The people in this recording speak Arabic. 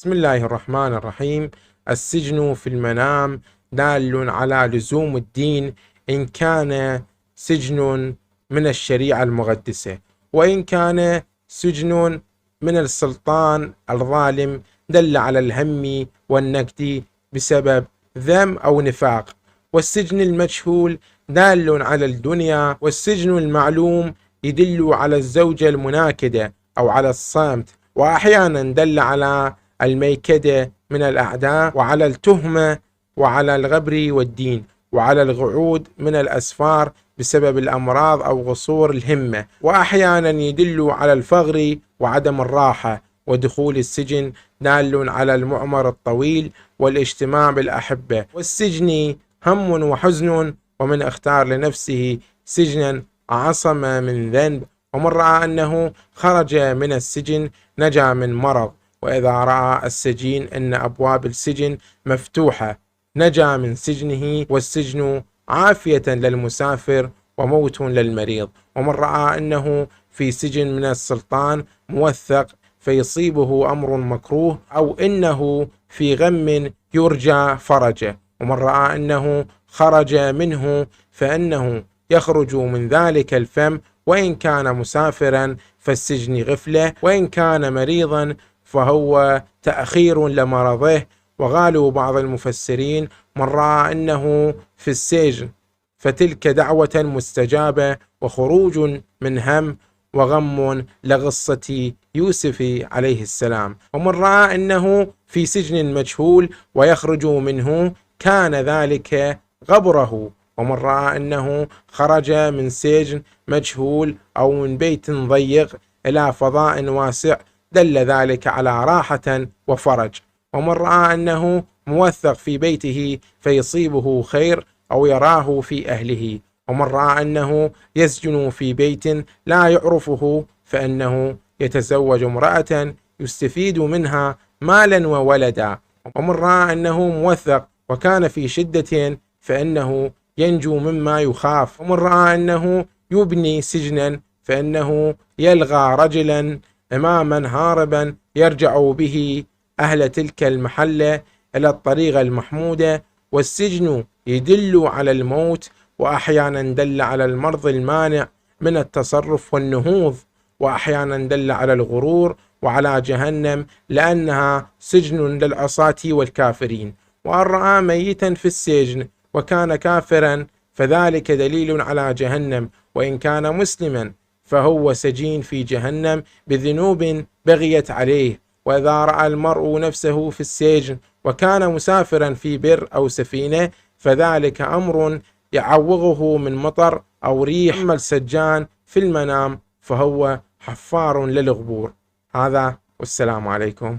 بسم الله الرحمن الرحيم. السجن في المنام دال على لزوم الدين إن كان سجن من الشريعة المقدسة، وإن كان سجن من السلطان الظالم دل على الهم والنكد بسبب ذم أو نفاق. والسجن المجهول دال على الدنيا، والسجن المعلوم يدل على الزوجة المناكدة أو على الصمت، وأحيانا دل على الميكدة من الأعداء، وعلى التهمة، وعلى الغبر والدين، وعلى القعود من الأسفار بسبب الأمراض أو قصور الهمة. وأحيانا يدل على الفقر وعدم الراحة. ودخول السجن دال على المعمر الطويل والاجتماع بالأحبة. والسجن هم وحزن، ومن اختار لنفسه سجنا عصم من ذنب، ومن رأى أنه خرج من السجن نجا من مرض، وإذا رأى السجين أن أبواب السجن مفتوحة نجا من سجنه. والسجن عافية للمسافر وموت للمريض. ومن رأى أنه في سجن من السلطان موثق فيصيبه أمر مكروه، أو أنه في غم يرجى فرجه. ومن رأى أنه خرج منه فإنه يخرج من ذلك الفم، وإن كان مسافرا فالسجن غفلة، وإن كان مريضا فهو تأخير لمرضه. وقالوا بعض المفسرين: من رأى أنه في السجن فتلك دعوة مستجابة وخروج من هم وغم لقصة يوسف عليه السلام. ومن رأى أنه في سجن مجهول ويخرج منه كان ذلك غبره. ومن رأى أنه خرج من سجن مجهول أو من بيت ضيق إلى فضاء واسع دل ذلك على راحة وفرج. ومن رأى أنه موثق في بيته فيصيبه خير أو يراه في أهله. ومن رأى أنه يسجن في بيت لا يعرفه فإنه يتزوج امرأة يستفيد منها مالا وولدا. ومن رأى أنه موثق وكان في شدة فإنه ينجو مما يخاف. ومن رأى أنه يبني سجنا فإنه يلغى رجلا إماما هاربا يرجع به أهل تلك المحلة إلى الطريقة المحمودة. والسجن يدل على الموت، وأحيانا دل على المرض المانع من التصرف والنهوض، وأحيانا دل على الغرور وعلى جهنم لأنها سجن للعصاة والكافرين. وأن رأى ميتا في السجن وكان كافرا فذلك دليل على جهنم، وإن كان مسلما فهو سجين في جهنم بذنوب بغيت عليه. وإذا رأى المرء نفسه في السجن وكان مسافرا في بر أو سفينة فذلك أمر يعوغه من مطر أو ريح. أما السجان في المنام فهو حفار للقبور. هذا والسلام عليكم.